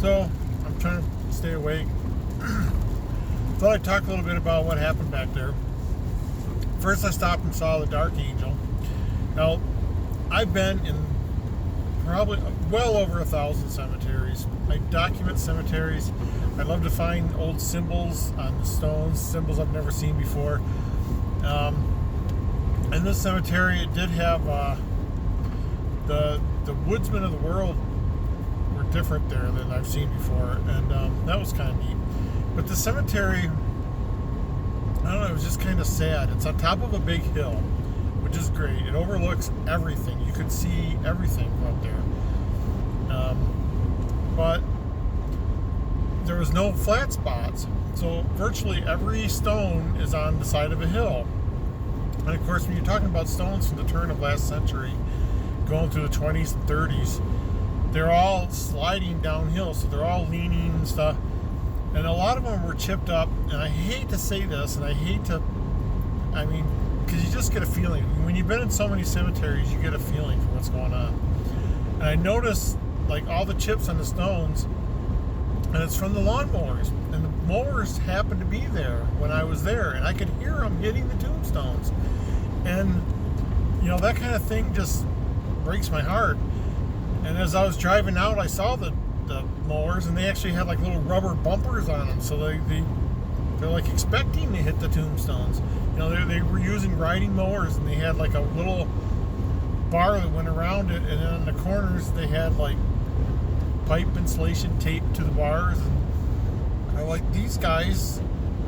So I'm trying to stay awake. Thought I'd talk a little bit about what happened back there. First, I stopped and saw the Dark Angel. Now, I've been in probably well over 1,000 cemeteries. I document cemeteries. I love to find old symbols on the stones, symbols I've never seen before. In this cemetery, it did have the woodsmen of the world were different there than I've seen before, and that was kind of neat. But the cemetery, I don't know, it was just kind of sad. It's on top of a big hill, which is great. It overlooks everything. You could see everything up there. But there was no flat spots, so virtually every stone is on the side of a hill. And of course, when you're talking about stones from the turn of last century, going through the 20s and 30s, they're all sliding downhill, so they're all leaning and stuff. And a lot of them were chipped up, and I hate to say this, and because you just get a feeling. When you've been in so many cemeteries, you get a feeling for what's going on. And I noticed, like, all the chips on the stones, and it's from the lawnmowers. And the mowers happened to be there when I was there, and I could hear them hitting the tombstones. And, that kind of thing just breaks my heart. And as I was driving out, I saw the mowers, and they actually had like little rubber bumpers on them, so they're like expecting to hit the tombstones. They were using riding mowers, and they had like a little bar that went around it, and then on the corners they had like pipe insulation taped to the bars. And I'm like, these guys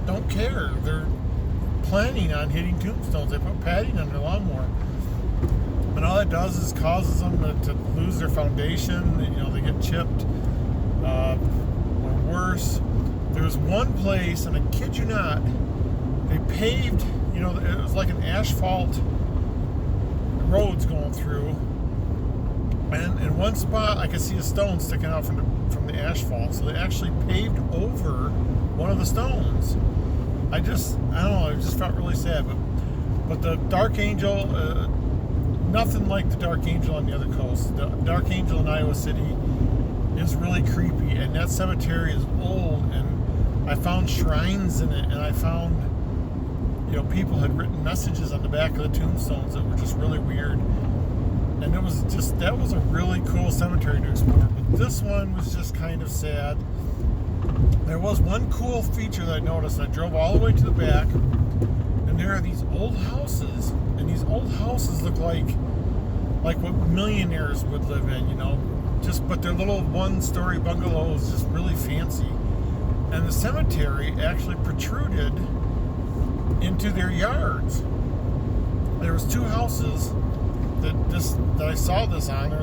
don't care. They're planning on hitting tombstones. They put padding on their lawnmower, and all it does is causes them to lose their foundation. They get chipped, or worse. There was one place, and I kid you not, they paved, it was like an asphalt roads going through, and in one spot I could see a stone sticking out from the asphalt, so they actually paved over one of the stones. I don't know, it just felt really sad. But the Dark Angel, nothing like the Dark Angel on the other coast. The Dark Angel in Iowa City is really creepy, and that cemetery is old, and I found shrines in it, and I found, people had written messages on the back of the tombstones that were just really weird. And that was a really cool cemetery to explore. But this one was just kind of sad. There was one cool feature that I noticed. I drove all the way to the back, and there are these old houses, and these old houses look like what millionaires would live in, but they're little one-story bungalows, just really fancy. And the cemetery actually protruded into their yards. There was two houses that I saw this on. I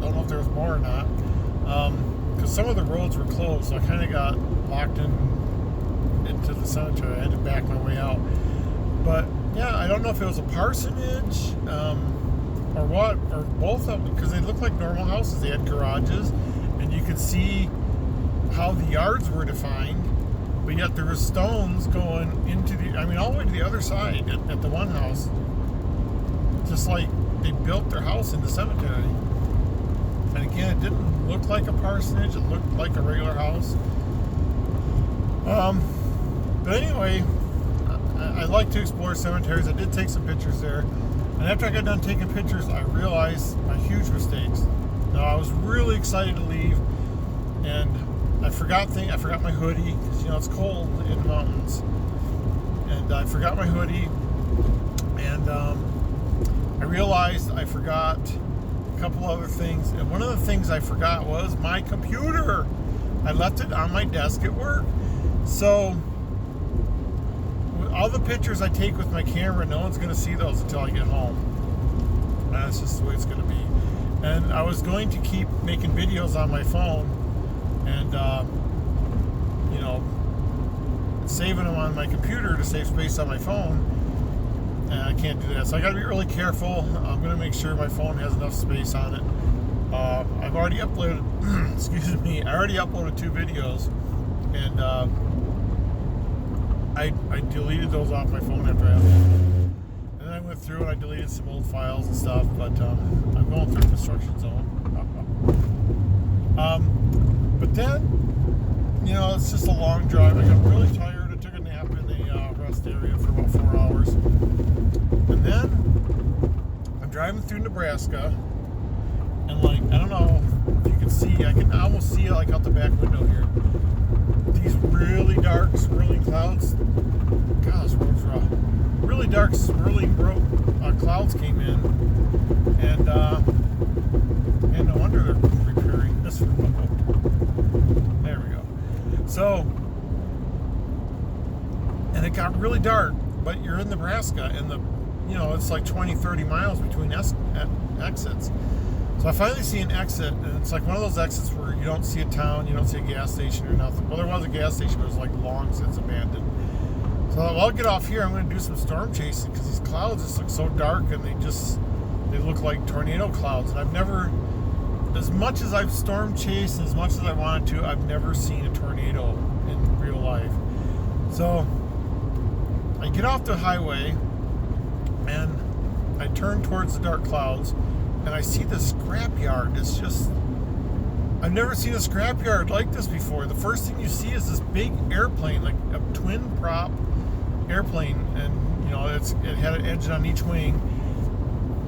don't know if there was more or not, because some of the roads were closed, so I kind of got locked into the cemetery. I had to back my way out. But yeah, I don't know if it was a parsonage or what, or both of them, because they looked like normal houses. They had garages, and you could see how the yards were defined, but yet there were stones going into all the way to the other side at the one house, just like they built their house in the cemetery. And again, it didn't look like a parsonage, it looked like a regular house. But anyway, I like to explore cemeteries. I did take some pictures there, and after I got done taking pictures, I realized my huge mistakes. Now, I was really excited to leave, and I forgot my hoodie, because it's cold in the mountains, and I forgot my hoodie, and I realized I forgot a couple other things, and one of the things I forgot was my computer. I left it on my desk at work. So all the pictures I take with my camera, no one's going to see those until I get home. That's just the way it's going to be. And I was going to keep making videos on my phone and saving them on my computer to save space on my phone, and I can't do that, so I got to be really careful. I'm going to make sure my phone has enough space on it. I've already uploaded I already uploaded 2 videos, and I deleted those off my phone after I uploaded them. And then I went through and I deleted some old files and stuff, but I'm going through construction zone. But then, it's just a long drive. I got really tired. I took a nap in the rest area for about 4 hours. And then I'm driving through Nebraska, and I don't know if you can see, I can almost see it out the back window here. These really dark, swirling clouds. God, this road's rough. Really dark, swirling clouds came in, and no wonder they're repairing this road. There we go. So, and it got really dark, but you're in Nebraska, and it's 20, 30 miles between exits. So I finally see an exit, and it's one of those exits where you don't see a town, you don't see a gas station or nothing. Well, there was a gas station, but it was long since abandoned. So I'll get off here. I'm going to do some storm chasing because these clouds just look so dark, and they look like tornado clouds. And I've never, as much as I've storm chased and as much as I wanted to, I've never seen a tornado in real life. So I get off the highway, and I turn towards the dark clouds, and I see this scrapyard. It's just, I've never seen a scrapyard like this before. The first thing you see is this big airplane, like a twin prop airplane, and it had an engine on each wing,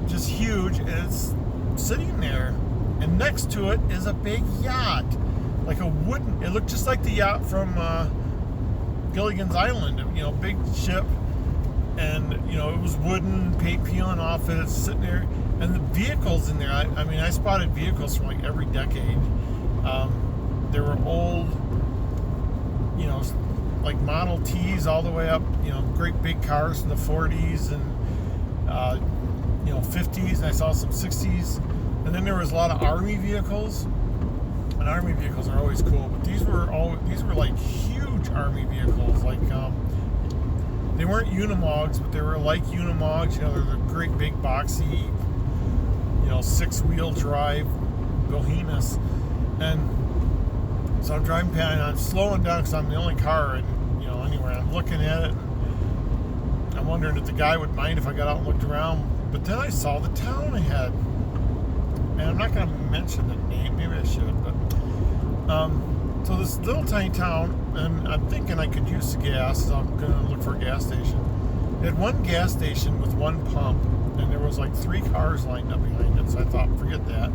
just huge, and it's sitting there. And next to it is a big yacht, like a wooden. It looked just like the yacht from Gilligan's Island, big ship, and it was wooden, paint peeling off it. It's sitting there, and the vehicles in there. I spotted vehicles from every decade. There were old, like Model Ts all the way up, great big cars from the 40s and 50s, and I saw some 60s, and then there was a lot of Army vehicles. And Army vehicles are always cool, but these were like huge Army vehicles. They weren't Unimogs, but they were like Unimogs. They're the great big boxy, 6-wheel drive behemoths. And so I'm driving past, and I'm slowing down because I'm the only car, and anyway, I'm looking at it, and I'm wondering if the guy would mind if I got out and looked around. But then I saw the town ahead, and I'm not going to mention the name, maybe I should, but so this little tiny town, and I'm thinking I could use the gas, so I'm going to look for a gas station. It had one gas station with one pump, and there was 3 cars lined up behind it, so I thought, forget that.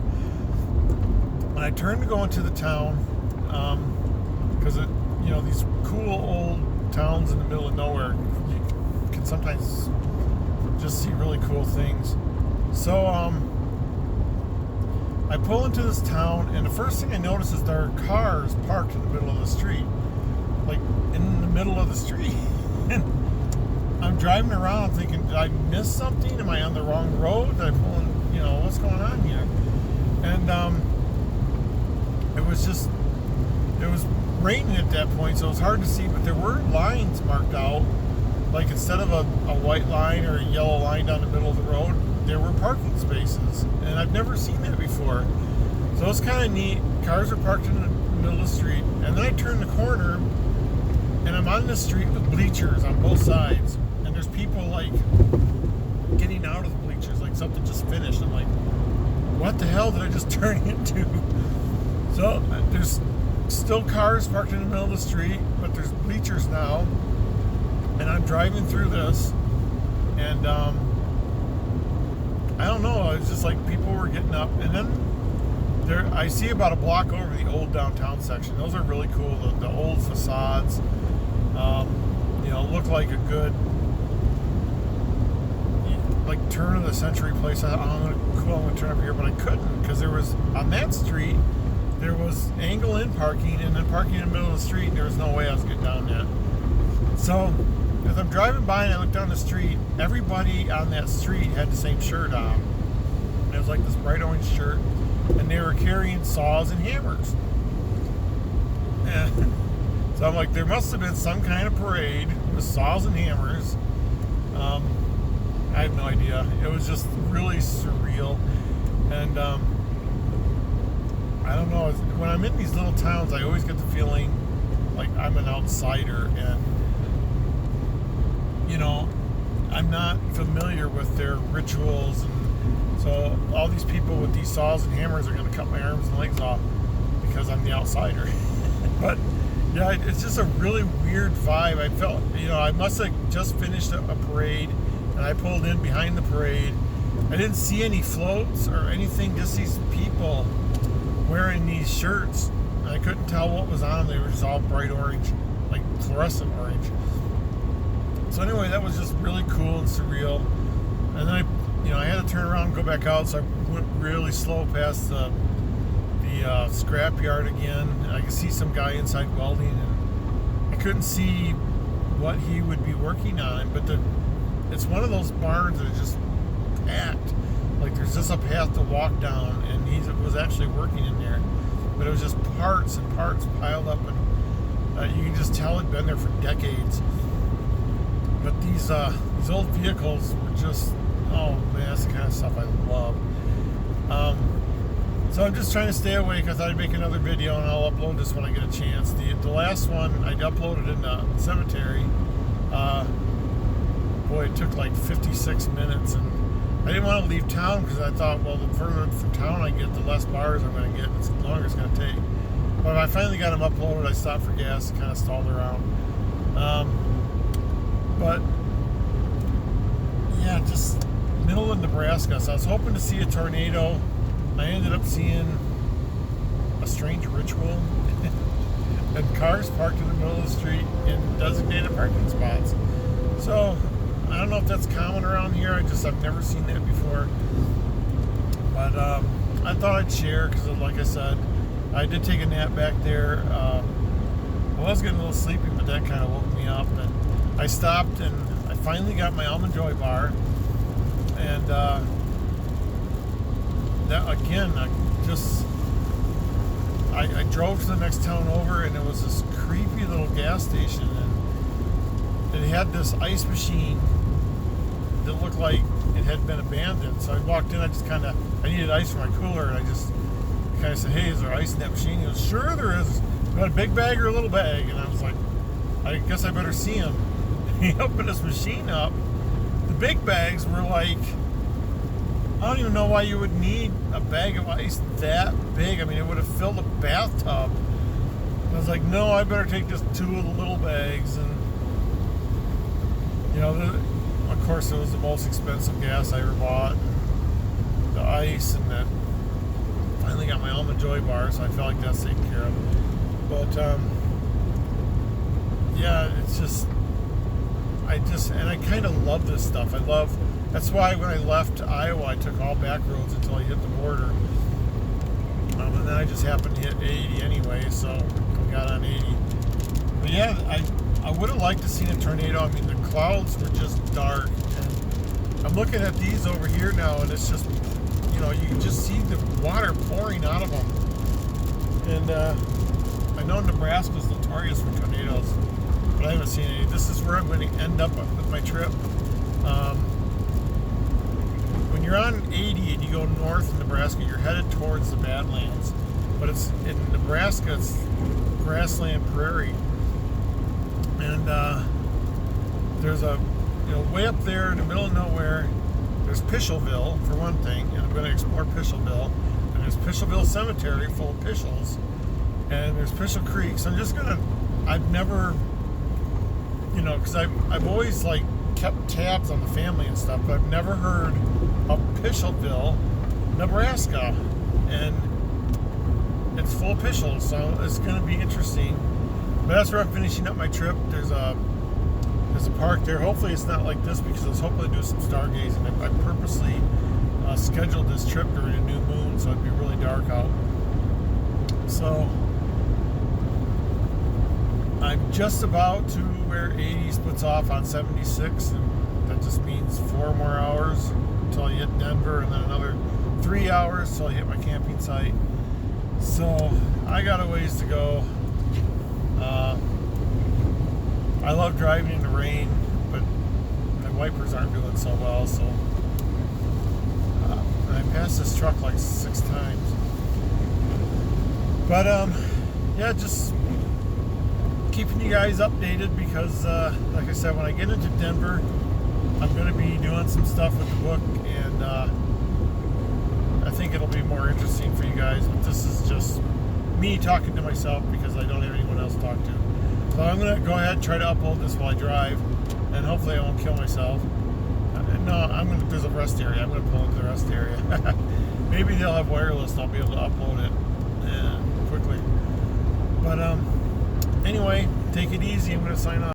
And I turned to go into the town, because these cool old towns in the middle of nowhere, you can sometimes just see really cool things. So I pull into this town, and the first thing I notice is there are cars parked in the middle of the street, in the middle of the street. And I'm driving around thinking, did I miss something? Am I on the wrong road? Did I pull in, what's going on here? And it was raining at that point, so it was hard to see, but there were lines marked out, instead of a white line or a yellow line down the middle of the road, there were parking spaces, and I've never seen that before. So it was kind of neat. Cars were parked in the middle of the street, and then I turn the corner, and I'm on the street with bleachers on both sides, and there's people getting out of the bleachers, something just finished. I'm like, what the hell did I just turn into? So there's still cars parked in the middle of the street, but there's bleachers now, and I'm driving through this, and I don't know, it's just people were getting up, and then I see about a block over the old downtown section. Those are really cool, the old facades, look like a good turn of the century place. I'm gonna turn up here, but I couldn't, because there was, on that street, there was angle-in parking, and then parking in the middle of the street, and there was no way I was getting down that. So, as I'm driving by and I look down the street, everybody on that street had the same shirt on. It was this bright orange shirt, and they were carrying saws and hammers. And so I'm like, there must have been some kind of parade with saws and hammers. I have no idea. It was just really surreal. And I don't know, when I'm in these little towns, I always get the feeling like I'm an outsider, and I'm not familiar with their rituals, and so all these people with these saws and hammers are going to cut my arms and legs off because I'm the outsider. But yeah, it's just a really weird vibe. I felt, I must have just finished a parade, and I pulled in behind the parade. I didn't see any floats or anything, just these people wearing these shirts. And I couldn't tell what was on them. They were just all bright orange, like fluorescent orange. So anyway, that was just really cool and surreal. And then I had to turn around and go back out, so I went really slow past the scrapyard again. I could see some guy inside welding, and I couldn't see what he would be working on. But it's one of those barns that is just packed. Like there's just a path to walk down, and he was actually working in there. But it was just parts and parts piled up, and you can just tell it'd been there for decades. But these old vehicles were just, oh man, that's the kind of stuff I love. So I'm just trying to stay awake. I thought I'd make another video, and I'll upload this when I get a chance. The last one I uploaded in the cemetery. Boy, it took like 56 minutes, and I didn't want to leave town because I thought, well, the further from town I get, the less bars I'm going to get, the longer it's going to take. But I finally got them uploaded. I stopped for gas, kind of stalled around. But yeah, just middle of Nebraska. So I was hoping to see a tornado. I ended up seeing a strange ritual and cars parked in the middle of the street in designated parking spots. So I don't know if that's common around here. I've never seen that before. But I thought I'd share because, like I said, I did take a nap back there. I was getting a little sleepy, but that kind of woke me up. And I stopped, and I finally got my Almond Joy bar. And that again, I drove to the next town over, and it was this creepy little gas station, and it had this ice machine that looked like it had been abandoned. So I walked in, I needed ice for my cooler, and I just kind of said, hey, is there ice in that machine? He goes, sure there is. You got a big bag or a little bag? And I was like, I guess I better see him. He opened his machine up. The big bags were like, I don't even know why you would need a bag of ice that big. I mean, it would have filled a bathtub. I was like, no, I better take just 2 of the little bags. And, of course, it was the most expensive gas I ever bought. And the ice, and that. Finally got my Almond Joy bar, so I felt like that's taken care of. But, yeah, it's just, and I kind of love this stuff. That's why when I left Iowa, I took all back roads until I hit the border. And then I just happened to hit 80 anyway, so I got on 80. But yeah, I would have liked to see a tornado. I mean, the clouds were just dark. And I'm looking at these over here now, and it's just, you can just see the water pouring out of them. And I know Nebraska's notorious for tornadoes, but I haven't seen any. This is where I'm going to end up with my trip. When you're on 80 and you go north in Nebraska, you're headed towards the Badlands. But it's in Nebraska, it's grassland prairie. And there's way up there in the middle of nowhere, there's Pishulville, for one thing, and I'm going to explore Pishulville. And there's Pishulville Cemetery full of Pishals. And there's Pishal Creek. So I'm just going to, I've never, because I've always, kept tabs on the family and stuff, but I've never heard of Pishulville, Nebraska. And it's full of Pishals, so it's going to be interesting. But that's where I'm finishing up my trip. There's a park there. Hopefully it's not like this, because I was hoping to do some stargazing. I purposely scheduled this trip during a new moon, so it'd be really dark out. So I'm just about to where 80 splits off on 76, and that just means 4 more hours until I hit Denver, and then another 3 hours until I hit my camping site. So I got a ways to go. I love driving in the rain, but my wipers aren't doing so well, so I passed this truck like 6 times. But yeah, just keeping you guys updated, because like I said, when I get into Denver, I'm going to be doing some stuff with the book, and I think it'll be more interesting for you guys. But this is just me talking to myself because I don't have anyone else to talk to. So I'm going to go ahead and try to upload this while I drive, and hopefully I won't kill myself. No, there's a rest area. I'm going to pull into the rest area. Maybe they'll have wireless and I'll be able to upload it quickly. But anyway, take it easy. I'm going to sign off.